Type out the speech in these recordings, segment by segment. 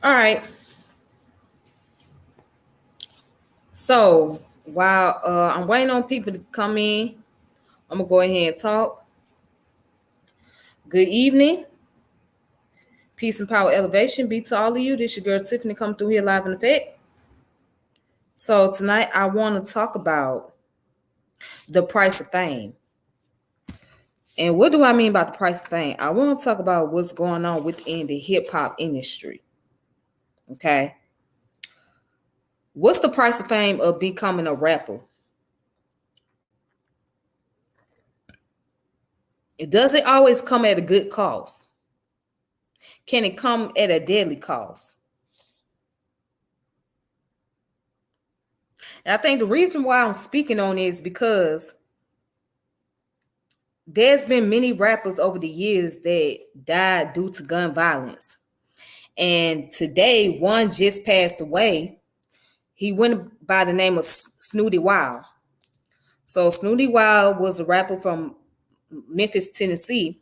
All right. So while I'm waiting on people to come in, I'm gonna go ahead and talk. Good evening, peace and power, elevation. Be to all of you. This your girl Tiffany coming through here live in effect. So tonight I want to talk about the price of fame. And what do I mean by the price of fame? I want to talk about what's going on within the hip hop industry. Okay. What's the price of fame of becoming a rapper? It doesn't always come at a good cost. Can it come at a deadly cost? And I think the reason why I'm speaking on it is because there's been many rappers over the years that died due to gun violence. And today, one just passed away. He went by the name of Snooty Wild. So Snooty Wild was a rapper from Memphis, Tennessee.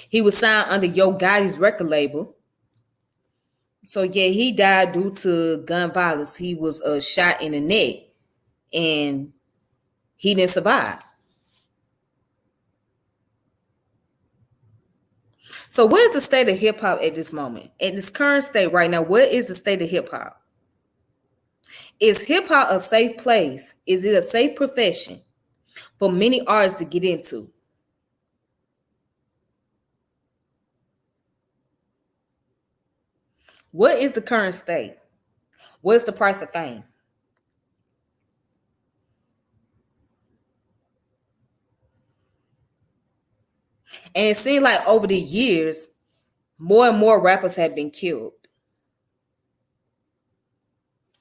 He was signed under Yo Gotti's record label. So yeah, he died due to gun violence. He was shot in the neck and he didn't survive. So what is the state of hip hop at this moment? At this current state right now, what is the state of hip hop? Is hip hop a safe place? Is it a safe profession for many artists to get into? What is the current state? What is the price of fame? And it seems like over the years, more and more rappers have been killed.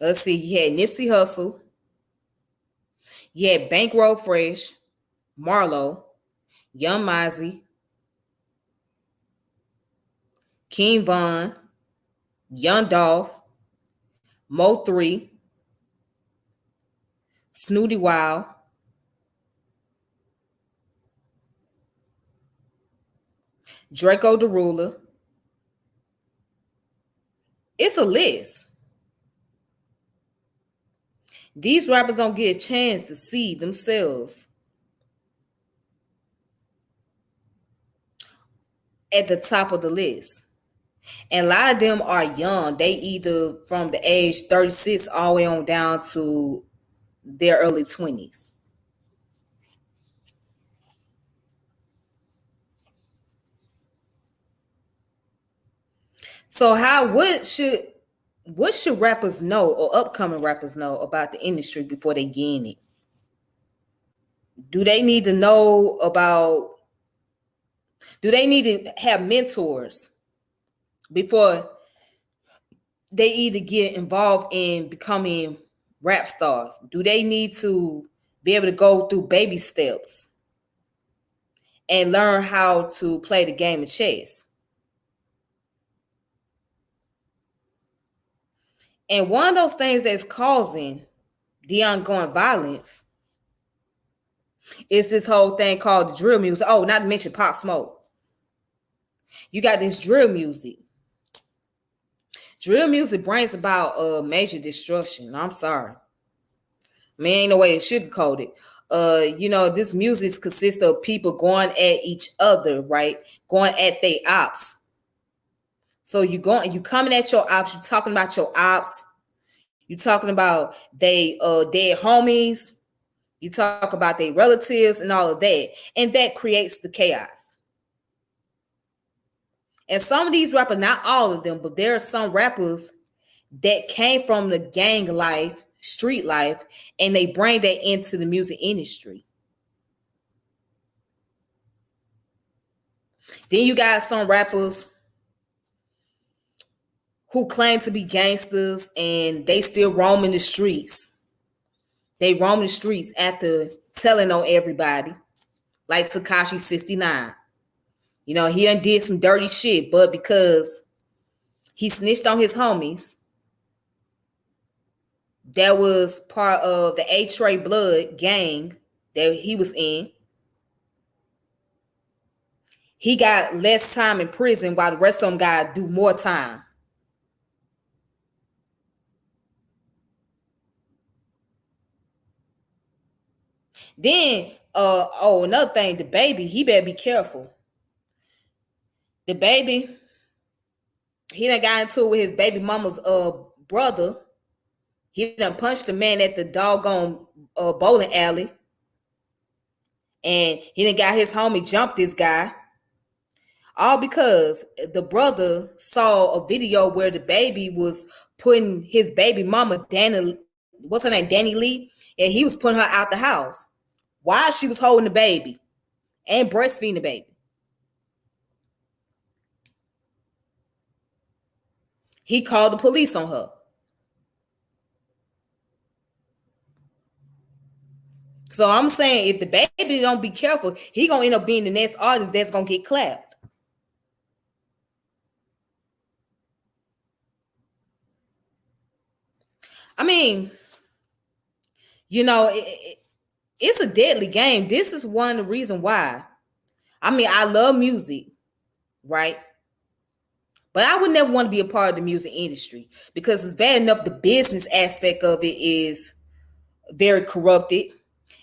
Let's see, you had Nipsey Hussle, you had Bankroll Fresh, Marlo, Young Mozzie, King Von, Young Dolph, Mo 3, Snooty Wild, Draco the Ruler. It's a list. These rappers don't get a chance to see themselves at the top of the list. And a lot of them are young. They either from the age 36 all the way on down to their early 20s. So what should rappers know or upcoming rappers know about the industry before they get in it? Do they need to know about do they need to have mentors before they either get involved in becoming rap stars? Do they need to be able to go through baby steps and learn how to play the game of chess? And one of those things that's causing the ongoing violence is this whole thing called the drill music. Oh, not to mention Pop Smoke. You got this drill music. Drill music brings about major destruction. I'm sorry. Man, ain't no way to sugarcoat it. This music consists of people going at each other, right? Going at their ops. So you coming at your ops, you talking about your ops, you talking about they dead homies, you talk about their relatives and all of that. And that creates the chaos. And some of these rappers, not all of them, but there are some rappers that came from the gang life, street life, and they bring that into the music industry. Then you got some rappers who claim to be gangsters and they still roam in the streets. They roam the streets after telling on everybody, like Tekashi 69. He done did some dirty shit, but because he snitched on his homies, that was part of the A-Tray Blood gang that he was in. He got less time in prison while the rest of them got to do more time. Then another thing, the baby, he better be careful. The baby, he done got into it with his baby mama's brother. He done punched the man at the doggone bowling alley. And he done got his homie jumped this guy. All because the brother saw a video where the baby was putting his baby mama, Danny, what's her name, Danny Lee, and he was putting her out the house while she was holding the baby and breastfeeding the baby. He called the police on her. So I'm saying if the baby don't be careful, he gonna end up being the next artist that's gonna get clapped. I mean, you know, it's a deadly game. This is one of the reasons why. I mean, I love music, right? But I would never want to be a part of the music industry because it's bad enough the business aspect of it is very corrupted.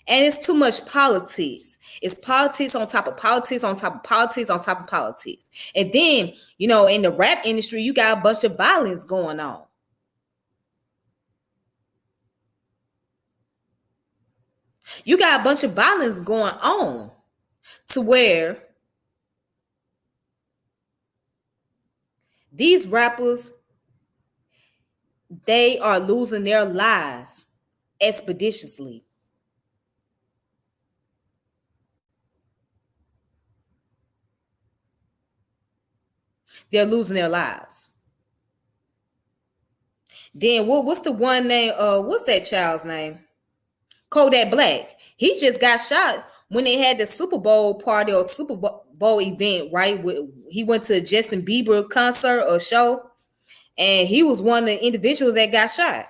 And it's too much politics. It's politics on top of politics on top of politics on top of politics. And then, you know, in the rap industry, you got a bunch of violence going on. You got a bunch of violence going on to where these rappers, they are losing their lives expeditiously. They're losing their lives. Then what's the one name? What's that child's name? Kodak Black. He just got shot when they had the Super Bowl party or Super Bowl event, right? He went to a Justin Bieber concert or show, and he was one of the individuals that got shot.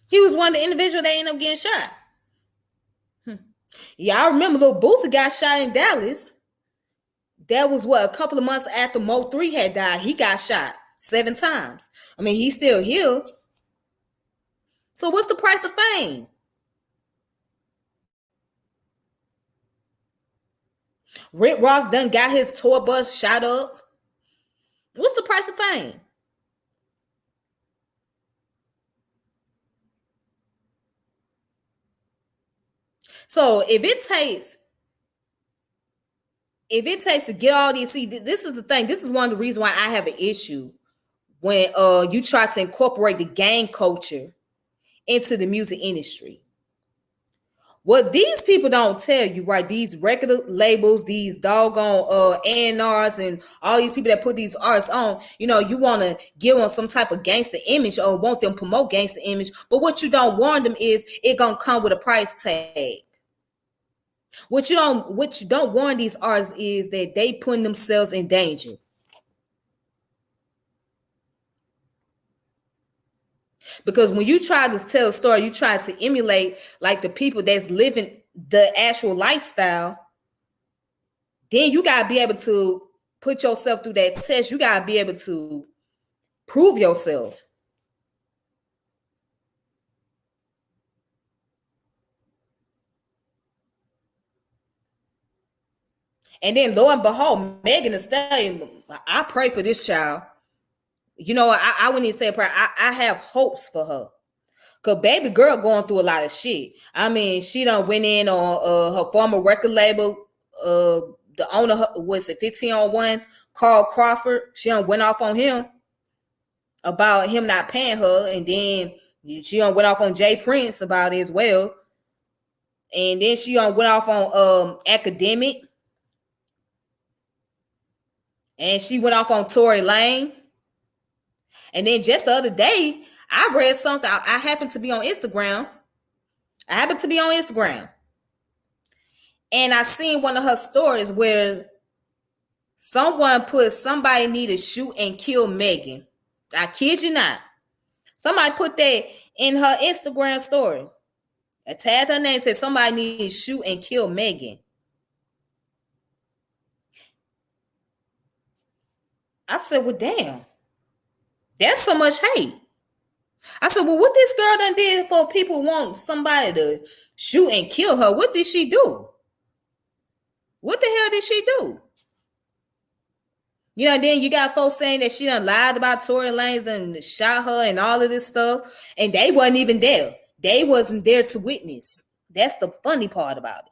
He was one of the individuals that ended up getting shot. Yeah, I remember Lil Boosie got shot in Dallas. That was what, a couple of months after Mo3 had died. He got shot 7 times. I mean, he's still here. So what's the price of fame? Rick Ross done got his tour bus shot up. What's the price of fame? So if it takes to get all these, see, this is the thing. This is one of the reasons why I have an issue when you try to incorporate the gang culture into the music industry. What these people don't tell you, right? These record labels, these doggone A&Rs and all these people that put these artists on, you know, you want to give them some type of gangster image or want them promote gangster image. But what you don't warn them is it gonna come with a price tag. What you don't warn these artists is that they putting themselves in danger. Because when you try to tell a story, you try to emulate like the people that's living the actual lifestyle, then you got to be able to put yourself through that test. You got to be able to prove yourself. And then lo and behold, Megan Thee Stallion, I pray for this child. You know, I wouldn't even say a prayer. I have hopes for her. Cause baby girl going through a lot of shit. I mean, she done went in on her former record label. The owner was it 1501, Carl Crawford. She done went off on him about him not paying her, and then she done went off on Jay Prince about it as well. And then she done went off on Academic, and she went off on Tory Lane. And then just the other day, I read something. I happened to be on Instagram. And I seen one of her stories where someone put somebody need to shoot and kill Megan. I kid you not. Somebody put that in her Instagram story. I tagged her name, said somebody need to shoot and kill Megan. I said, well, damn. That's so much hate. I said, well, what this girl done did for people want somebody to shoot and kill her? What did she do? What the hell did she do? You know, then you got folks saying that she done lied about Tory Lanez and shot her and all of this stuff, and they wasn't even there. They wasn't there to witness. That's the funny part about it.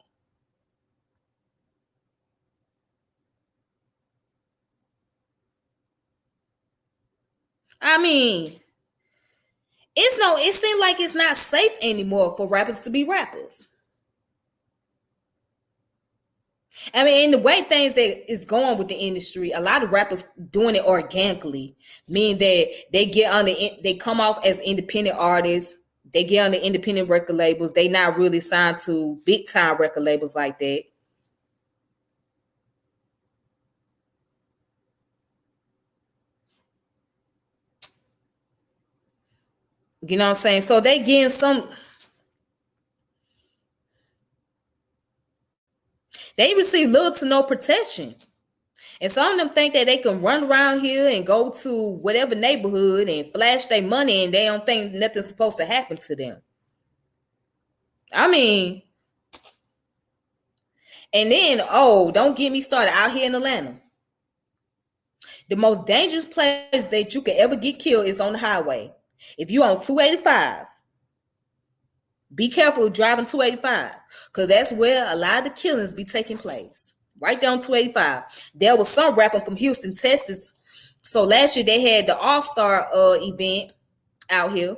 I mean, it seems like it's not safe anymore for rappers to be rappers. I mean, in the way things that is going with the industry, a lot of rappers doing it organically, meaning that they come off as independent artists, they get on the independent record labels, they not really signed to big time record labels like that. You know what I'm saying? So they getting they receive little to no protection. And some of them think that they can run around here and go to whatever neighborhood and flash their money and they don't think nothing's supposed to happen to them. I mean, and then, oh, don't get me started out here in Atlanta. The most dangerous place that you could ever get killed is on the highway. If you on 285, be careful driving 285 because that's where a lot of the killings be taking place. Right there on 285. There was some rapper from Houston, Texas. So last year they had the All-Star event out here.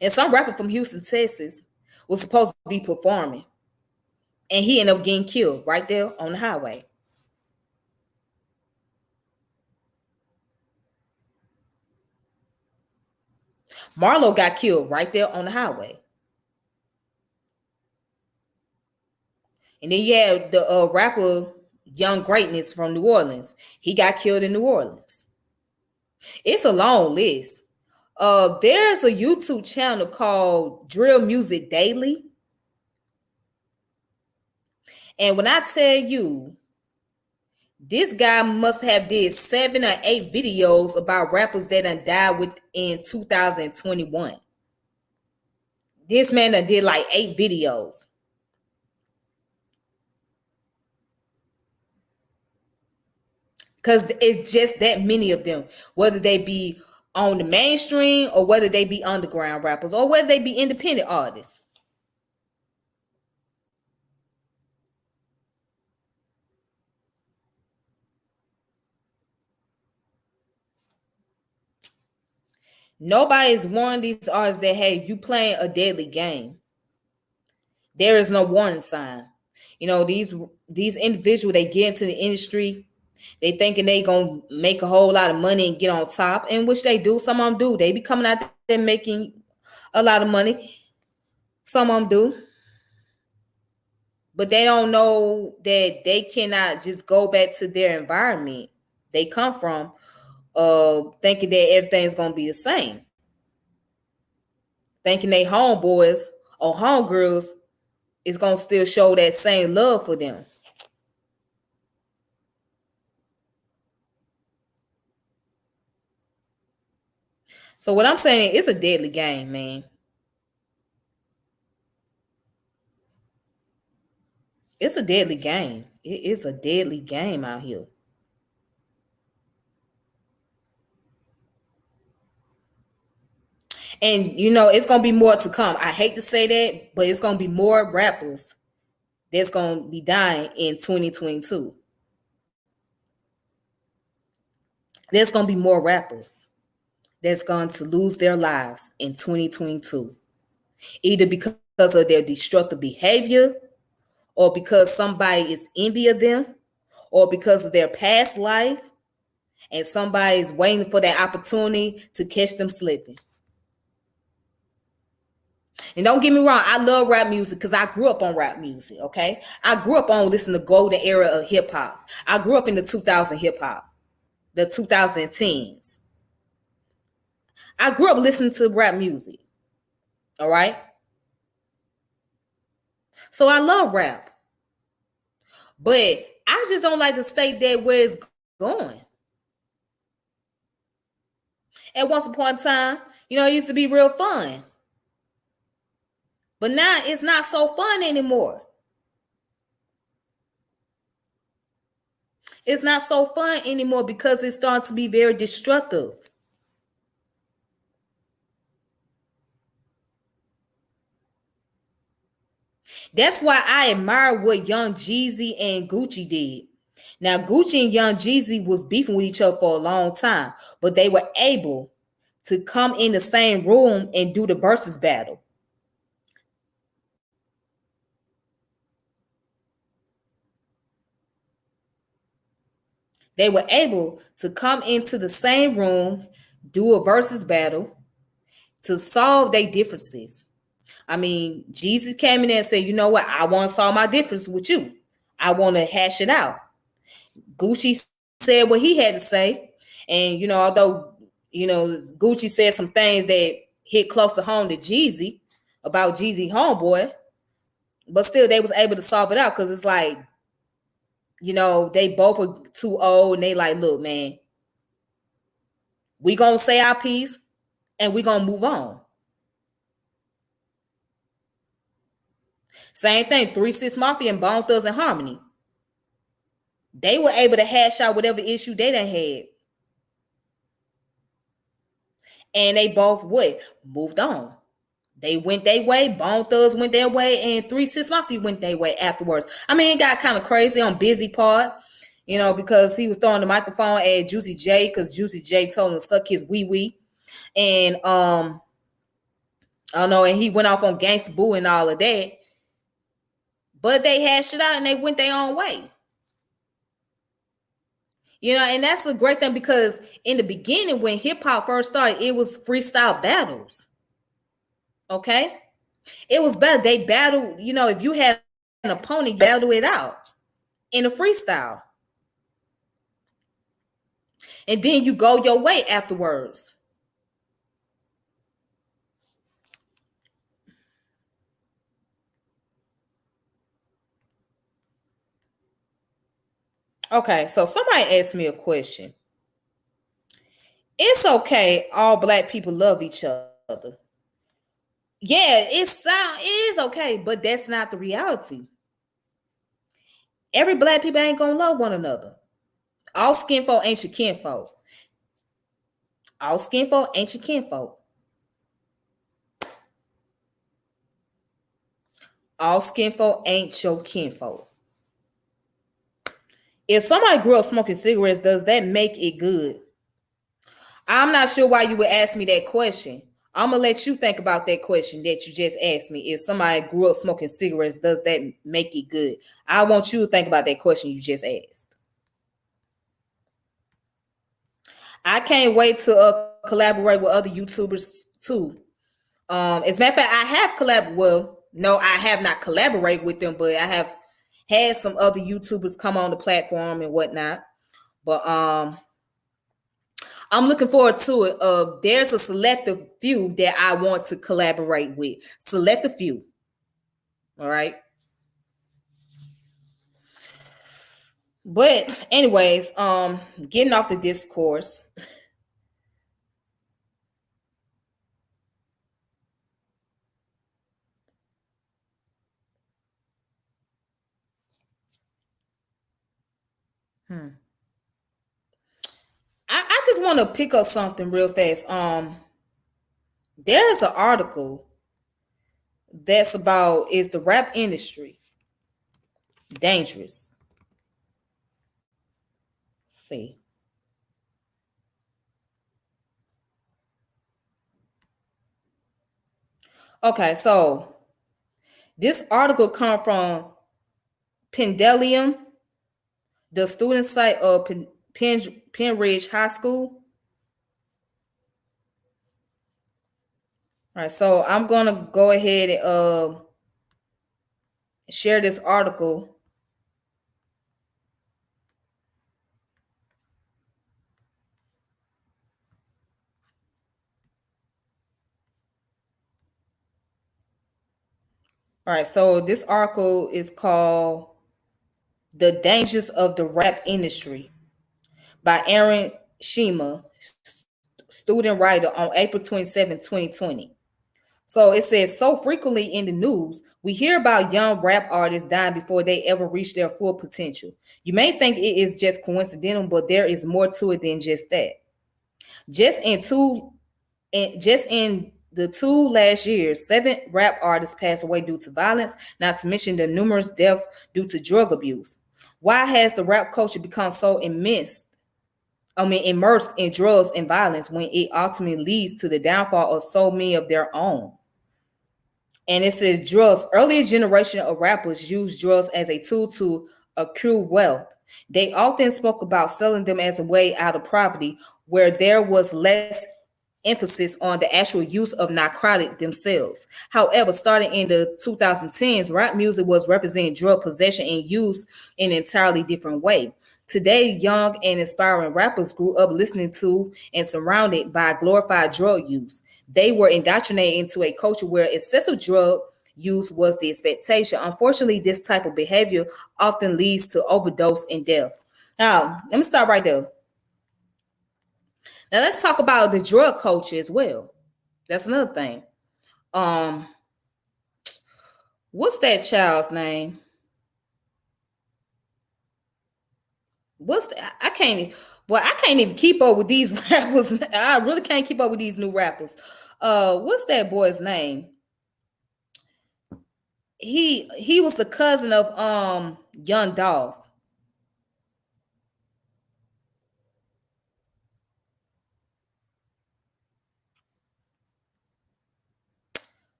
And some rapper from Houston, Texas was supposed to be performing. And he ended up getting killed right there on the highway. Marlo got killed right there on the highway. And then you had the rapper Young Greatness from New Orleans. He got killed in New Orleans. It's a long list. There's a YouTube channel called Drill Music Daily. And when I tell you, this guy must have did 7 or 8 videos about rappers that done died within 2021. This man done did like 8 videos. Because it's just that many of them, whether they be on the mainstream or whether they be underground rappers or whether they be independent artists. Nobody's warned these artists that, hey, you playing a deadly game. There is no warning sign. You know, these individuals, they get into the industry, they thinking they gonna make a whole lot of money and get on top, and which they do. Some of them do. They be coming out there making a lot of money. Some of them do. But they don't know that they cannot just go back to their environment they come from, thinking that everything's gonna be the same. Thinking they homeboys or homegirls is gonna still show that same love for them. So what I'm saying, it's a deadly game, man. It's a deadly game. It is a deadly game out here. And you know, it's gonna be more to come. I hate to say that, but it's gonna be more rappers that's gonna be dying in 2022. There's gonna be more rappers that's going to lose their lives in 2022, either because of their destructive behavior, or because somebody is envy of them, or because of their past life, and somebody is waiting for that opportunity to catch them slipping. And don't get me wrong, I love rap music because I grew up on rap music, okay? I grew up on listening to golden era of hip hop. I grew up in the 2000 hip hop, the 2010s. I grew up listening to rap music, all right? So I love rap. But I just don't like to state that where it's going. At once upon a time, it used to be real fun. But now it's not so fun anymore. It's not so fun anymore because it starts to be very destructive. That's why I admire what Young Jeezy and Gucci did. Now, Gucci and Young Jeezy was beefing with each other for a long time, but they were able to come in the same room and do the versus battle. They were able to come into the same room, do a versus battle to solve their differences. I mean, Jesus came in there and said, you know what? I want to solve my difference with you. I want to hash it out. Gucci said what he had to say. And, although, Gucci said some things that hit close to home to Jeezy about Jeezy homeboy, but still they was able to solve it out because it's like, they both are too old and they like, look, man, we gonna say our piece and we gonna move on. Same thing, 3 6 Mafia and Bone Thugs and Harmony. They were able to hash out whatever issue they done had. And they both moved on. They went their way, Bone Thugs went their way, and 3 6 Mafia went their way afterwards. I mean, it got kind of crazy on Busy part, because he was throwing the microphone at Juicy J because Juicy J told him to suck his wee. And I don't know, and he went off on Gangsta Boo and all of that. But they hashed it out and they went their own way. And that's a great thing because in the beginning, when hip hop first started, it was freestyle battles. Okay? It was better. They battled, if you had an opponent, battle it out in a freestyle. And then you go your way afterwards. Okay, so somebody asked me a question. It's okay, all black people love each other. Yeah, it is okay, but that's not the reality. Every black people ain't gonna love one another. All skin folk ain't your kinfolk. All skin folk ain't your kinfolk. All skin folk ain't your kinfolk. If somebody grew up smoking cigarettes, does that make it good? I'm not sure why you would ask me that question. I'm gonna let you think about that question that you just asked me. If somebody grew up smoking cigarettes, does that make it good? I want you to think about that question you just asked. I can't wait to collaborate with other YouTubers too. As a matter of fact, I have no, I have not collaborated with them, but I have had some other YouTubers come on the platform and whatnot. But I'm looking forward to it. There's a selective few that I want to collaborate with. Select a few. All right. But anyways, getting off the discourse. I just want to pick up something real fast. There's an article that's about, is the rap industry dangerous? Let's see. Okay, so this article come from Pendulum, the student site of Penridge High School. All right, so I'm gonna go ahead and share this article. All right, so this article is called "The Dangers of the Rap Industry" by Aaron Shima, student writer on April 27, 2020. So it says, so frequently in the news, we hear about young rap artists dying before they ever reach their full potential. You may think it is just coincidental, but there is more to it than just that. Just in two, just in the 2 last years, 7 rap artists passed away due to violence, not to mention the numerous deaths due to drug abuse. Why has the rap culture become so immersed in drugs and violence when it ultimately leads to the downfall of so many of their own? And it says drugs. Earlier generation of rappers used drugs as a tool to accrue wealth. They often spoke about selling them as a way out of poverty, where there was less emphasis on the actual use of narcotic themselves. However, starting in the 2010s, rap music was representing drug possession and use in an entirely different way. Today, young and inspiring rappers grew up listening to and surrounded by glorified drug use. They were indoctrinated into a culture where excessive drug use was the expectation. Unfortunately, this type of behavior often leads to overdose and death. Now, let me start right there. Now let's talk about the drug culture as well. That's another thing. What's that child's name? I can't even keep up with these rappers. I really can't keep up with these new rappers. What's that boy's name? He was the cousin of Young Dolph.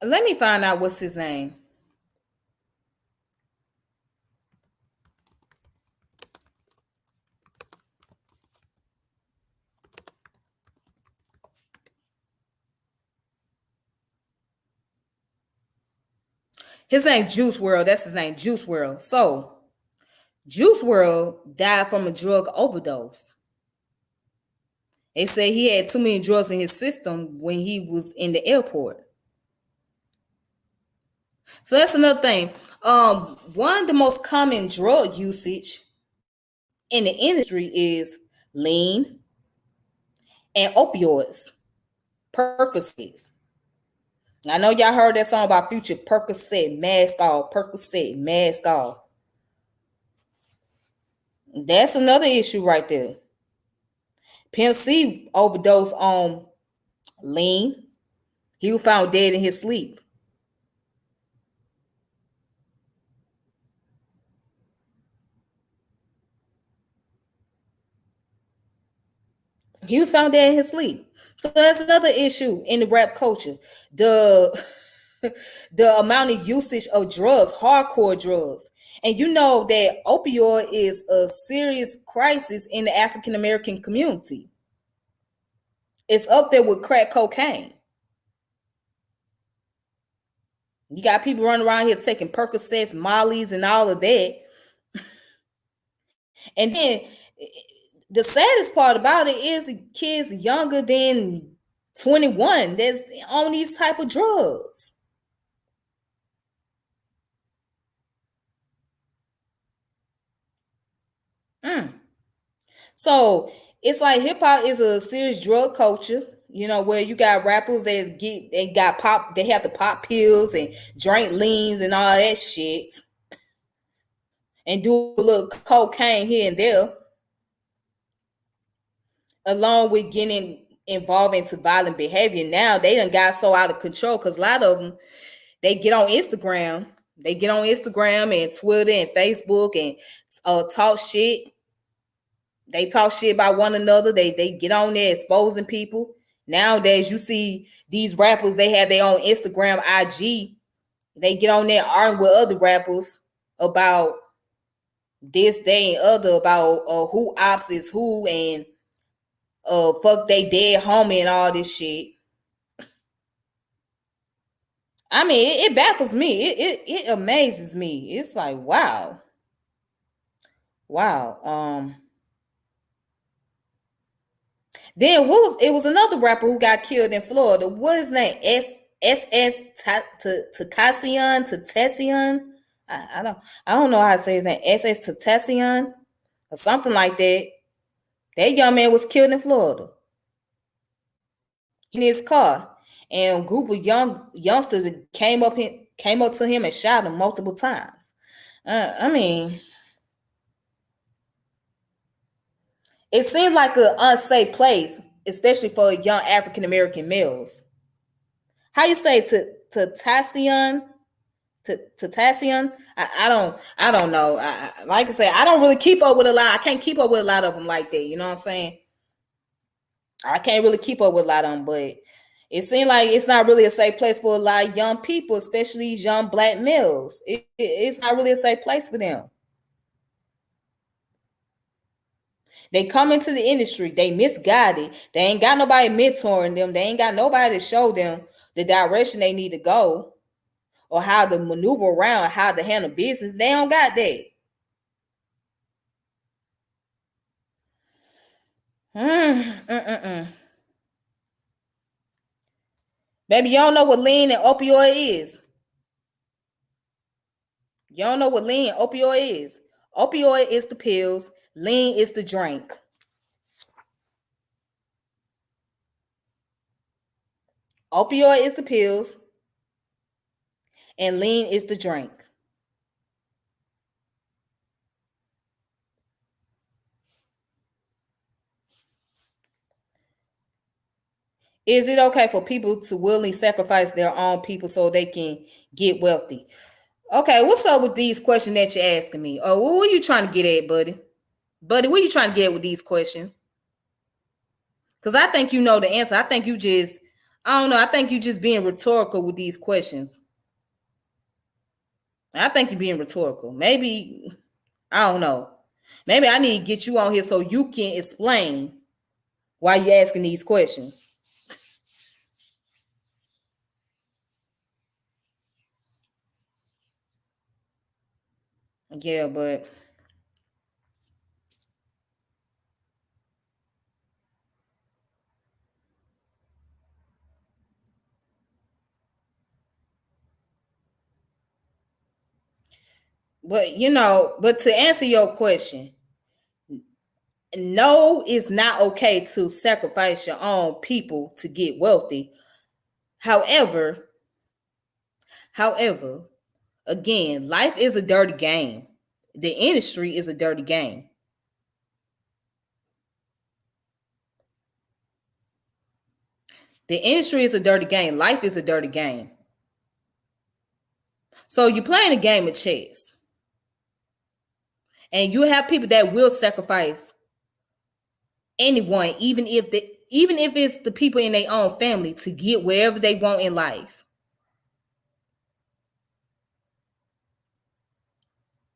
Let me find out what's his name. His name Juice WRLD. That's his name, Juice WRLD. So Juice WRLD died from a drug overdose. They say he had too many drugs in his system when he was in the airport. So that's another thing. One of the most common drug usage in the industry is lean and opioids, Percocets. I know y'all heard that song about Future, Percocet, mask off, Percocet, mask off. That's another issue right there. Pimp C overdosed on lean. He was found dead in his sleep. He was found dead in his sleep. So that's another issue in the rap culture. The the amount of usage of drugs, hardcore drugs. And you know that opioid is a serious crisis in the African American community. It's up there with crack cocaine. You got people running around here taking Percocets, Molly's, and all of that. And then the saddest part about it is kids younger than 21 that's on these type of drugs. So it's like hip hop is a serious drug culture, where you got rappers they got pop, they have the pop pills and drink leans and all that shit, and do a little cocaine here and there, along with getting involved into violent behavior. Now they done got so out of control because a lot of them they get on Instagram, and Twitter and Facebook and talk shit. They talk shit about one another. They get on there exposing people. Nowadays, you see these rappers, they have their own Instagram, IG. They get on there arguing with other rappers about this, they, and other, about who ops is who, and fuck they dead homie and all this shit. I mean, it baffles me. It amazes me. It's like, wow. Then it was another rapper who got killed in Florida. What is his name? SS Tentacion. I don't know how to say his name. SS Tentacion or something like that. That young man was killed in Florida. in his car, and a group of youngsters came up to him and shot him multiple times. I mean, it seemed like an unsafe place, especially for young African American males. How you say to Tassian? To Tassian? I don't know. Like I said, I don't really keep up with a lot. I can't keep up with a lot of them like that. You know what I'm saying? I can't really keep up with a lot of them, but it seems like it's not really a safe place for a lot of young people, especially these young black males. It's not really a safe place for them. They come into the industry, they misguided. They ain't got nobody mentoring them. They ain't got nobody to show them the direction they need to go or how to maneuver around, how to handle business. They don't got that. Mm. Baby, you don't know what lean and opioid is. You don't know what lean and opioid is. Opioid is the pills, lean is the drink. Opioid is the pills, and lean is the drink. Is it okay for people to willingly sacrifice their own people so they can get wealthy? Okay, what's up with these questions that you're asking me? Oh, what are you trying to get at, buddy? Buddy, what are you trying to get at with these questions? Because I think you know the answer. I think you just, I don't know, I think you just being rhetorical with these questions. I think you're being rhetorical. Maybe, I don't know. Maybe I need to get you on here so you can explain why you're asking these questions. Yeah, but you know, but to answer your question, no, it's not okay to sacrifice your own people to get wealthy. However, however, again, life is a dirty game. The industry is a dirty game. The industry is a dirty game. Life is a dirty game. So you're playing a game of chess, and you have people that will sacrifice anyone, even if it's the people in their own family to get wherever they want in life.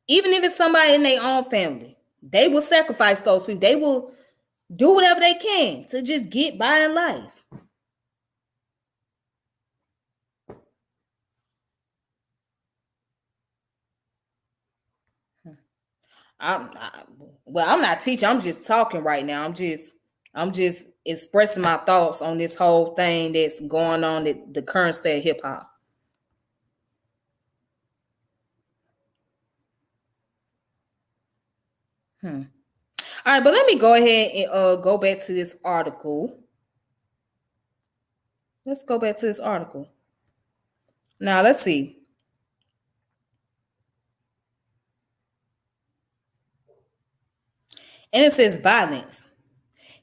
Even if it's somebody in their own family, they will sacrifice those people. They will do whatever they can to just get by in life. I'm not teaching. I'm just talking right now. I'm just expressing my thoughts on this whole thing that's going on at the current state of hip hop. Hmm. All right, but let me go ahead and go back to this article. Let's go back to this article. Now let's see. And it says violence.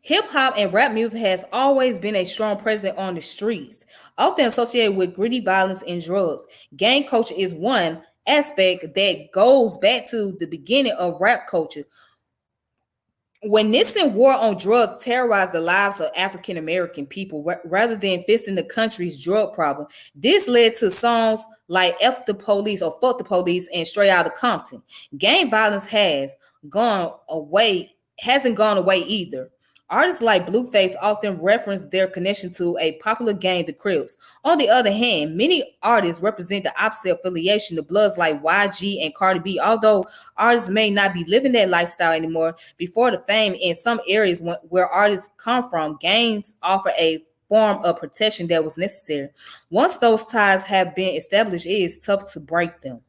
Hip hop and rap music has always been a strong presence on the streets, often associated with gritty violence and drugs. Gang culture is one aspect that goes back to the beginning of rap culture. When Nixon war on drugs terrorized the lives of African American people rather than fixing the country's drug problem, this led to songs like F the Police or Fuck the Police and Straight Outta Compton. Gang violence hasn't gone away either. Artists like Blueface often reference their connection to a popular gang, the Crips. On the other hand, many artists represent the opposite affiliation, the Bloods like YG and Cardi B. Although artists may not be living that lifestyle anymore, before the fame in some areas where artists come from, gangs offer a form of protection that was necessary. Once those ties have been established, it is tough to break them.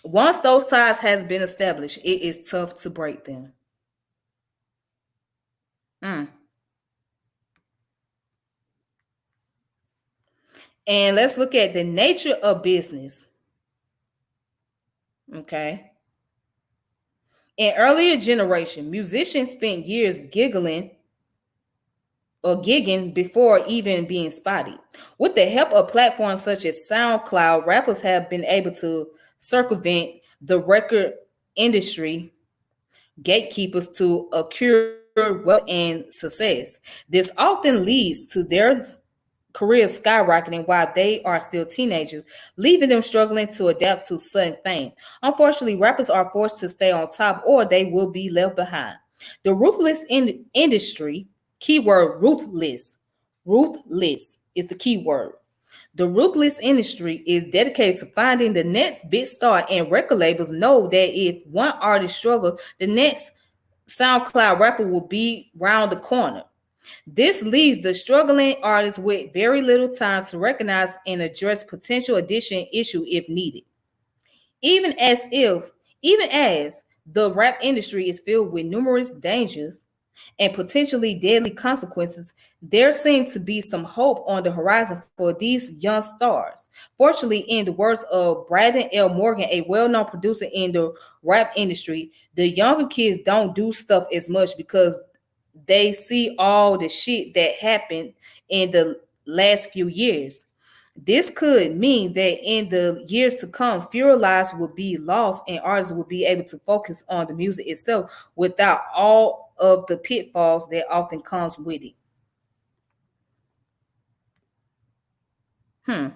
Once those ties has been established, it is tough to break them. Mm. And let's look at the nature of business. Okay. In earlier generation, musicians spent years gigging before even being spotted. With the help of platforms such as SoundCloud, rappers have been able to circumvent the record industry gatekeepers to accrue wealth and success. This often leads to their careers skyrocketing while they are still teenagers, leaving them struggling to adapt to sudden fame. Unfortunately, rappers are forced to stay on top or they will be left behind. The ruthless industry, keyword ruthless is the keyword. The ruthless industry is dedicated to finding the next big star, and record labels know that if one artist struggles, the next SoundCloud rapper will be round the corner. This leaves the struggling artist with very little time to recognize and address potential addiction issue if needed. Even as if, even as the rap industry is filled with numerous dangers and potentially deadly consequences, there seems to be some hope on the horizon for these young stars. Fortunately, in the words of Brandon L. Morgan, a well-known producer in the rap industry, the younger kids don't do stuff as much because they see all the shit that happened in the last few years. This could mean that in the years to come, fewer lives will be lost and artists will be able to focus on the music itself without all of the pitfalls that often comes with it. Hmm.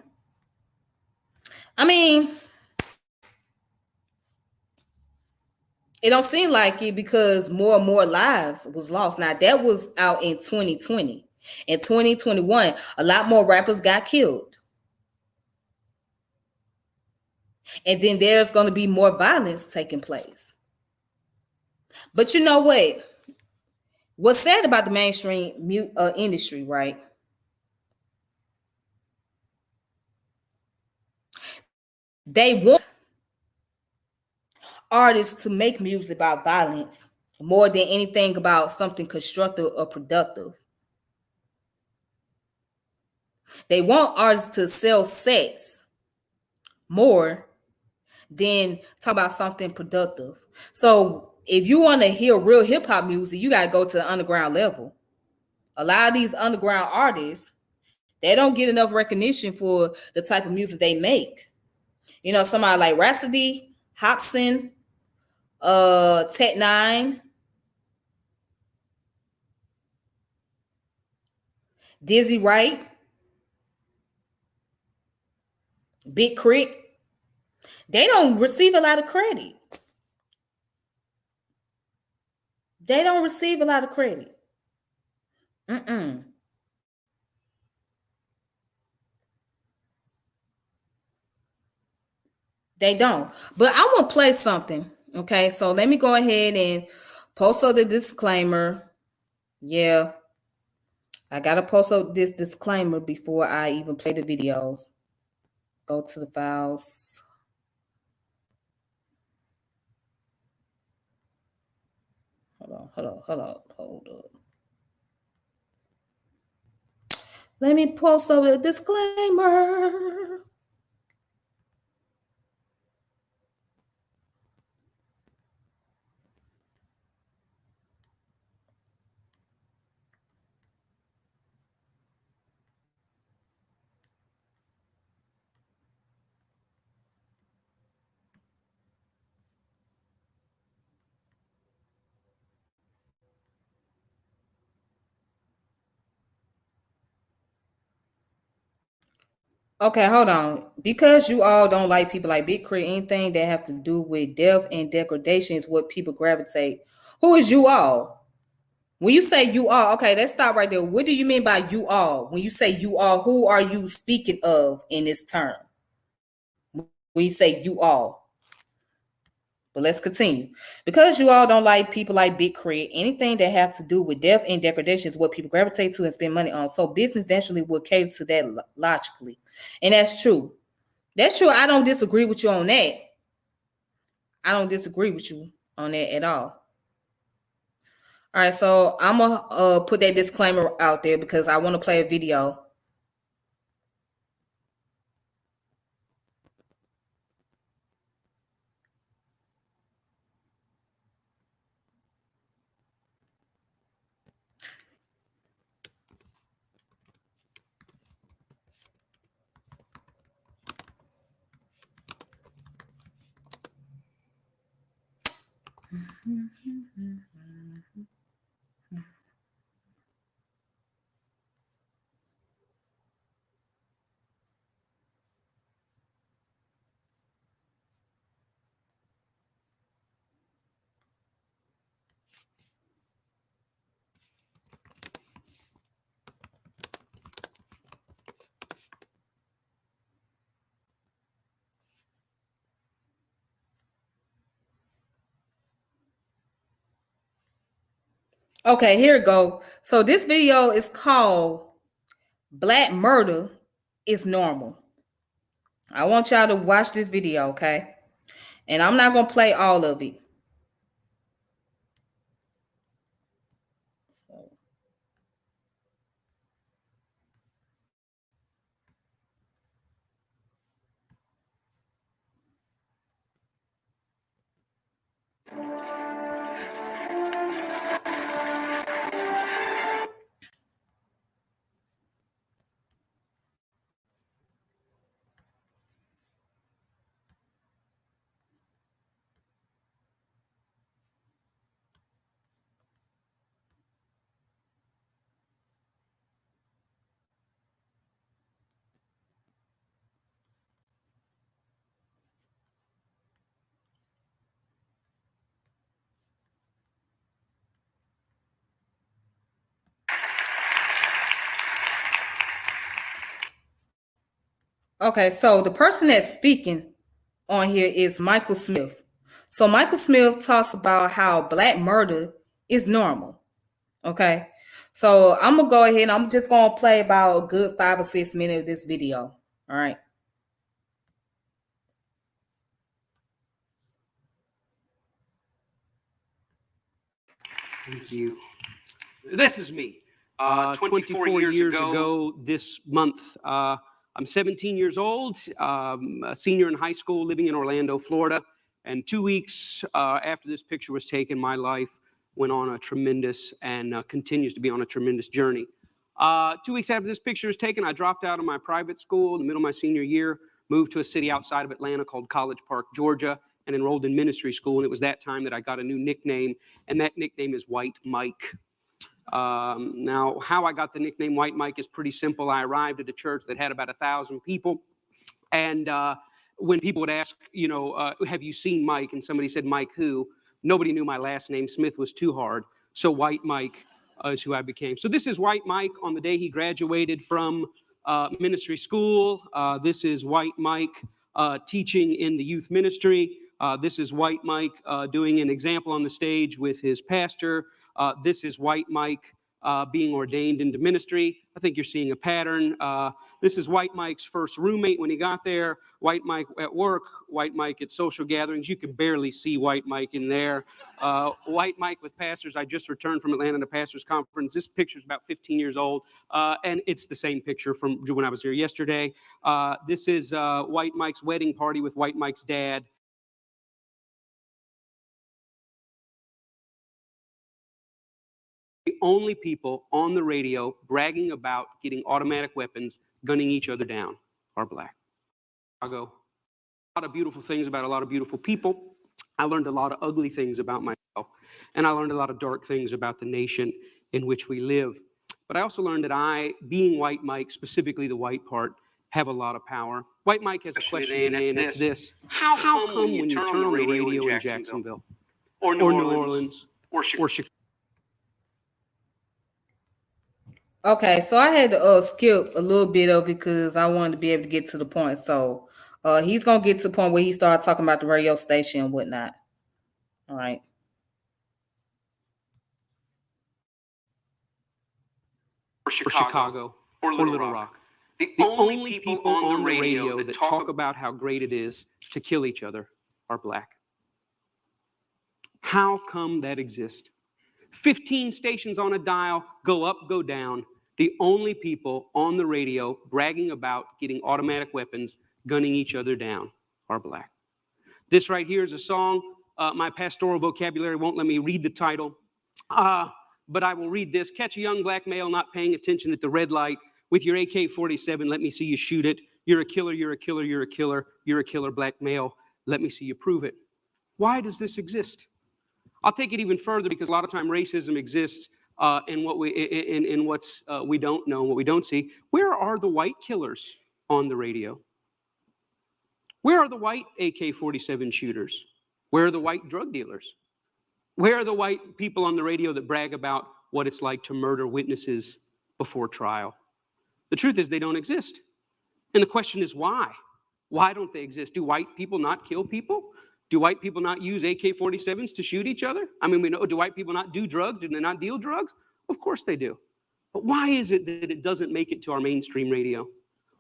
I mean, it don't seem like it because more and more lives was lost. Now that was out in 2020. In 2021, a lot more rappers got killed. And then there's going to be more violence taking place. But you know what? What's sad about the mainstream industry, right? They want artists to make music about violence more than anything about something constructive or productive. They want artists to sell sex more than talk about something productive. So if you want to hear real hip hop music, you got to go to the underground level. A lot of these underground artists, they don't get enough recognition for the type of music they make. You know, somebody like Rhapsody, Hopsin, Tech Nine, Dizzy Wright, Big Crit, they don't receive a lot of credit. They don't receive a lot of credit. Mm-mm. They don't. But I want to play something. Okay, so let me go ahead and post up the disclaimer. Yeah, I gotta post up this disclaimer before I even play the videos. Go to the files. Hold up. Let me post up the disclaimer. Okay, hold on. Because you all don't like people like Big Crit, anything that have to do with death and degradation is what people gravitate. Who is you all? When you say you all, okay, let's stop right there. What do you mean by you all? When you say you all, who are you speaking of in this term? When you say you all. But let's continue. Because you all don't like people like Big Crit, anything that have to do with death and degradation is what people gravitate to and spend money on. So business naturally will cater to that logically. And that's true. That's true. I don't disagree with you on that. I don't disagree with you on that at all. All right, so I'm gonna put that disclaimer out there because I want to play a video. Okay, here we go. So this video is called Black Murder is Normal. I want y'all to watch this video, okay? And I'm not going to play all of it. Okay, so the person that's speaking on here is Michael Smith. So Michael Smith talks about how black murder is normal. Okay, so I'm gonna go ahead and I'm just gonna play about a good 5 or 6 minutes of this video. All right. Thank you. This is me. 24 years ago this month. I'm 17 years old, a senior in high school, living in Orlando, Florida. And 2 weeks after this picture was taken, my life went on a tremendous and continues to be on a tremendous journey. 2 weeks after this picture was taken, I dropped out of my private school in the middle of my senior year, moved to a city outside of Atlanta called College Park, Georgia, and enrolled in ministry school. And it was that time that I got a new nickname, and that nickname is White Mike. Now, how I got the nickname White Mike is pretty simple. I arrived at a church that had about 1,000 people, and when people would ask, you know, have you seen Mike? And somebody said, Mike who? Nobody knew my last name. Smith was too hard. So White Mike is who I became. So this is White Mike on the day he graduated from ministry school. This is White Mike teaching in the youth ministry. This is White Mike doing an example on the stage with his pastor. This is White Mike being ordained into ministry. I think you're seeing a pattern. This is White Mike's first roommate when he got there. White Mike at work. White Mike at social gatherings. You can barely see White Mike in there. White Mike with pastors. I just returned from Atlanta to pastors conference. This picture is about 15 years old, and it's the same picture from when I was here yesterday. This is White Mike's wedding party with White Mike's dad. The only people on the radio bragging about getting automatic weapons, gunning each other down, are black. Chicago. A lot of beautiful things about a lot of beautiful people. I learned a lot of ugly things about myself, and I learned a lot of dark things about the nation in which we live. But I also learned that I, being White Mike, specifically the white part, have a lot of power. White Mike has a question today, and it's this. How come when you turn on the radio in Jacksonville, or New Orleans, or Chicago? Okay, so I had to skip a little bit of it because I wanted to be able to get to the point. So he's going to get to the point where he started talking about the radio station and whatnot. All right. Or Chicago, or Little Rock. The only people on the radio that talk about how great it is to kill each other are black. How come that exists? 15 stations on a dial, go up, go down. The only people on the radio bragging about getting automatic weapons, gunning each other down, are black. This right here is a song. My pastoral vocabulary won't let me read the title, but I will read this. Catch a young black male not paying attention at the red light with your AK-47. Let me see you shoot it. You're a killer, you're a killer, you're a killer, you're a killer black male. Let me see you prove it. Why does this exist? I'll take it even further, because a lot of time racism exists in what we don't know, what we don't see. Where are the white killers on the radio? Where are the white AK-47 shooters? Where are the white drug dealers? Where are the white people on the radio that brag about what it's like to murder witnesses before trial? The truth is they don't exist. And the question is why? Why don't they exist? Do white people not kill people? Do white people not use AK-47s to shoot each other? I mean, we know, do white people not do drugs? Do they not deal drugs? Of course they do. But why is it that it doesn't make it to our mainstream radio?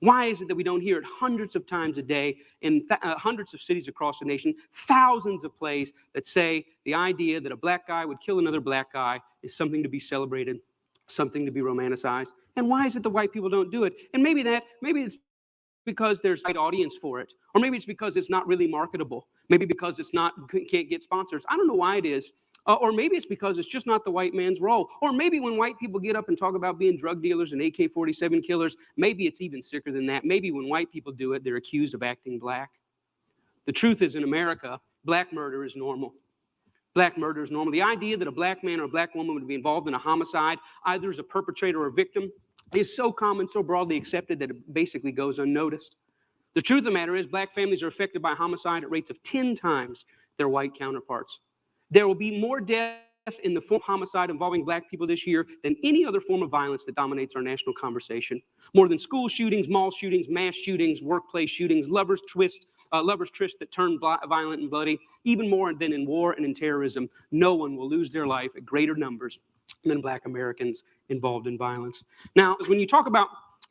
Why is it that we don't hear it hundreds of times a day in hundreds of cities across the nation, thousands of plays that say the idea that a black guy would kill another black guy is something to be celebrated, something to be romanticized? And why is it that white people don't do it? And maybe it's because there's a right audience for it. Or maybe it's because it's not really marketable. Maybe because can't get sponsors. I don't know why it is. Or maybe it's because it's just not the white man's role. Or maybe when white people get up and talk about being drug dealers and AK-47 killers, maybe it's even sicker than that. Maybe when white people do it, they're accused of acting black. The truth is, in America, black murder is normal. Black murder is normal. The idea that a black man or a black woman would be involved in a homicide, either as a perpetrator or a victim, is so common, so broadly accepted that it basically goes unnoticed. The truth of the matter is, black families are affected by homicide at rates of 10 times their white counterparts. There will be more death in the form of homicide involving black people this year than any other form of violence that dominates our national conversation. More than school shootings, mall shootings, mass shootings, workplace shootings, lovers' trysts that turn violent and bloody, even more than in war and in terrorism. No one will lose their life at greater numbers than black Americans involved in violence. Now, when you talk about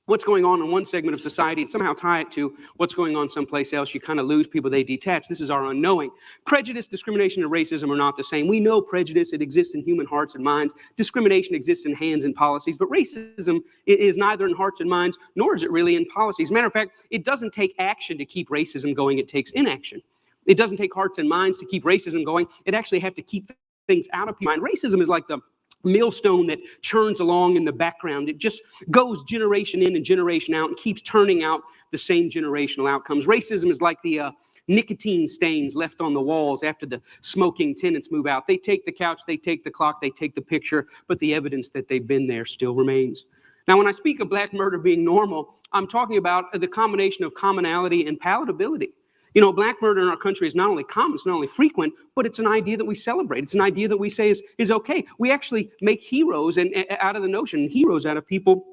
what's going on in one segment of society and somehow tie it to what's going on someplace else, you kind of lose people. They detach. This is our unknowing. Prejudice, discrimination, and racism are not the same. We know prejudice. It exists in human hearts and minds. Discrimination exists in hands and policies. But racism is neither in hearts and minds, nor is it really in policies. As a matter of fact, it doesn't take action to keep racism going. It takes inaction. It doesn't take hearts and minds to keep racism going. It actually have to keep things out of people's mind. Racism is like the millstone that churns along in the background. It just goes generation in and generation out and keeps turning out the same generational outcomes. Racism is like the nicotine stains left on the walls after the smoking tenants move out. They take the couch, they take the clock, they take the picture, but the evidence that they've been there still remains. Now, when I speak of black murder being normal, I'm talking about the combination of commonality and palatability. You know, black murder in our country is not only common, it's not only frequent, but it's an idea that we celebrate. It's an idea that we say is okay. We actually make heroes out of the notion, heroes out of people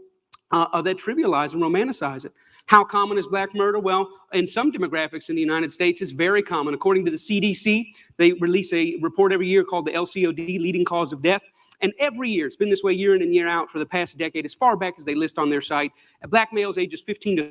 that trivialize and romanticize it. How common is black murder? Well, in some demographics in the United States, it's very common. According to the CDC, they release a report every year called the LCOD, leading cause of death. And every year, it's been this way year in and year out for the past decade, as far back as they list on their site, black males ages 15 to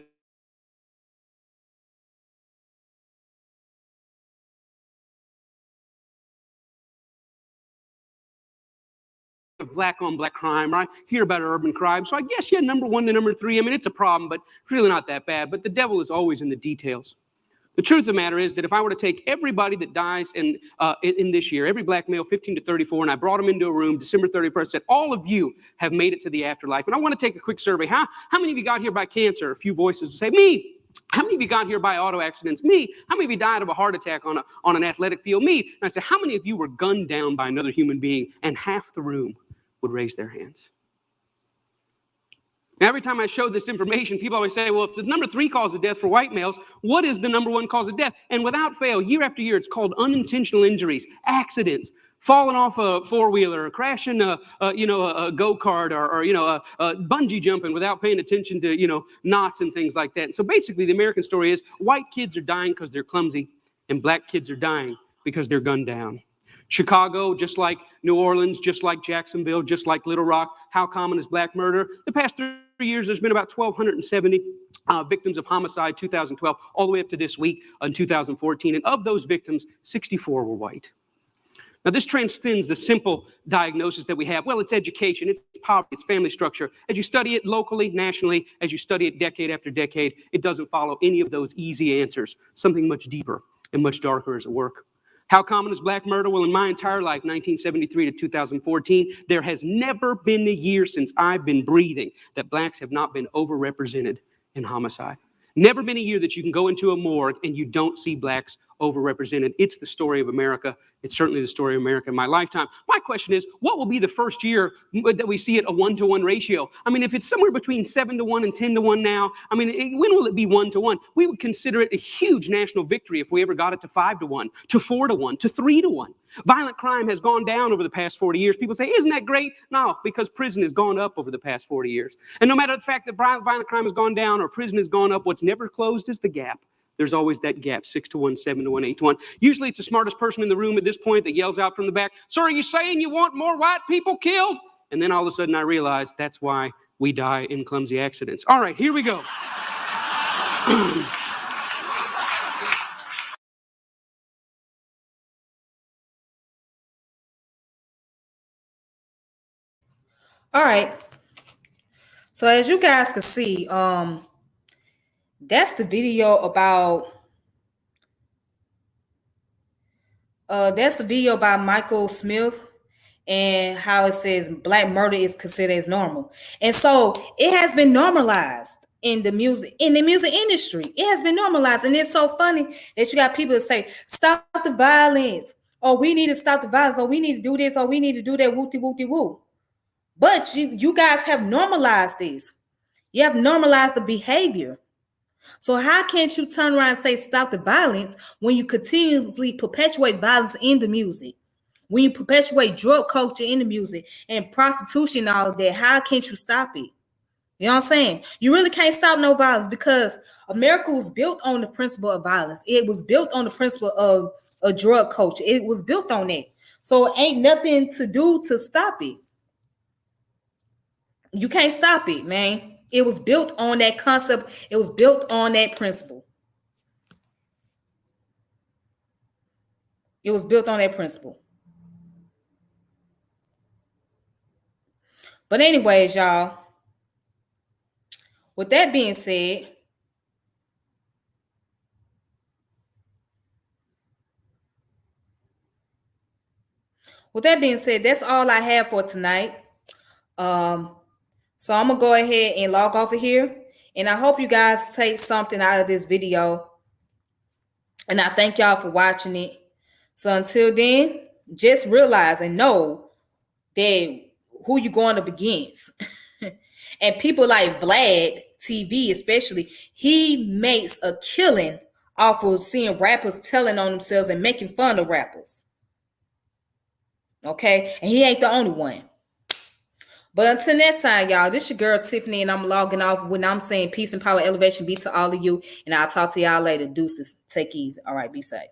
black on black crime, right? Hear about urban crime. So I guess, yeah, number 1 to number 3, I mean, it's a problem, but it's really not that bad. But the devil is always in the details. The truth of the matter is that if I were to take everybody that dies in this year, every black male 15 to 34, and I brought them into a room December 31st, said, all of you have made it to the afterlife. And I want to take a quick survey. How many of you got here by cancer? A few voices would say, me. How many of you got here by auto accidents? Me. How many of you died of a heart attack on an athletic field? Me. And I said, how many of you were gunned down by another human being? And half the room would raise their hands. Now, every time I show this information, people always say, well, if the number 3 cause of death for white males, what is the number 1 cause of death? And without fail, year after year, it's called unintentional injuries, accidents, falling off a four-wheeler, or crashing a go-kart, or bungee jumping without paying attention to, knots and things like that. And so basically, the American story is white kids are dying because they're clumsy, and black kids are dying because they're gunned down. Chicago, just like New Orleans, just like Jacksonville, just like Little Rock. How common is black murder? The past 3 years, there's been about 1,270 victims of homicide, 2012, all the way up to this week in 2014. And of those victims, 64 were white. Now, this transcends the simple diagnosis that we have. Well, it's education, it's poverty, it's family structure. As you study it locally, nationally, as you study it decade after decade, it doesn't follow any of those easy answers. Something much deeper and much darker is at work. How common is black murder? Well, in my entire life, 1973 to 2014, there has never been a year since I've been breathing that blacks have not been overrepresented in homicide. Never been a year that you can go into a morgue and you don't see blacks overrepresented. It's the story of America. It's certainly the story of America in my lifetime. My question is, what will be the first year that we see it a 1-to-1 ratio? I mean, if it's somewhere between 7-to-1 and 10-to-1 now, I mean, when will it be 1-to-1? We would consider it a huge national victory if we ever got it to 5-to-1, to 4-to-1, to 3-to-1. Violent crime has gone down over the past 40 years. People say, isn't that great? No, because prison has gone up over the past 40 years. And no matter the fact that violent crime has gone down or prison has gone up, what's never closed is the gap. There's always that gap, 6-to-1, 7-to-1, 8-to-1. Usually it's the smartest person in the room at this point that yells out from the back, "Sir, are you saying you want more white people killed?" And then all of a sudden I realize that's why we die in clumsy accidents. All right, here we go. All right. So as you guys can see, that's the video about Michael Smith and how it says black murder is considered as normal. And so it has been normalized in the music industry. It has been normalized. And it's so funny that you got people that say, stop the violence, or we need to stop the violence, or we need to do this, or we need to do that, whoopty whoopty woo. But you guys have normalized this. You have normalized the behavior. So how can't you turn around and say stop the violence when you continuously perpetuate violence in the music? When you perpetuate drug culture in the music and prostitution and all of that, how can't you stop it? You know what I'm saying? You really can't stop no violence because America was built on the principle of violence. It was built on the principle of a drug culture. It was built on that. So it ain't nothing to do to stop it. You can't stop it, man. It was built on that concept. It was built on that principle. It was built on that principle. But anyways, y'all, with that being said, that's all I have for tonight. So I'm going to go ahead and log off of here. And I hope you guys take something out of this video. And I thank y'all for watching it. So until then, just realize and know that who you're going up against. And people like Vlad TV especially, he makes a killing off of seeing rappers telling on themselves and making fun of rappers. Okay? And he ain't the only one. But until next time, y'all, this your girl Tiffany, and I'm logging off when I'm saying peace and power elevation be to all of you. And I'll talk to y'all later. Deuces. Take easy. All right, be safe.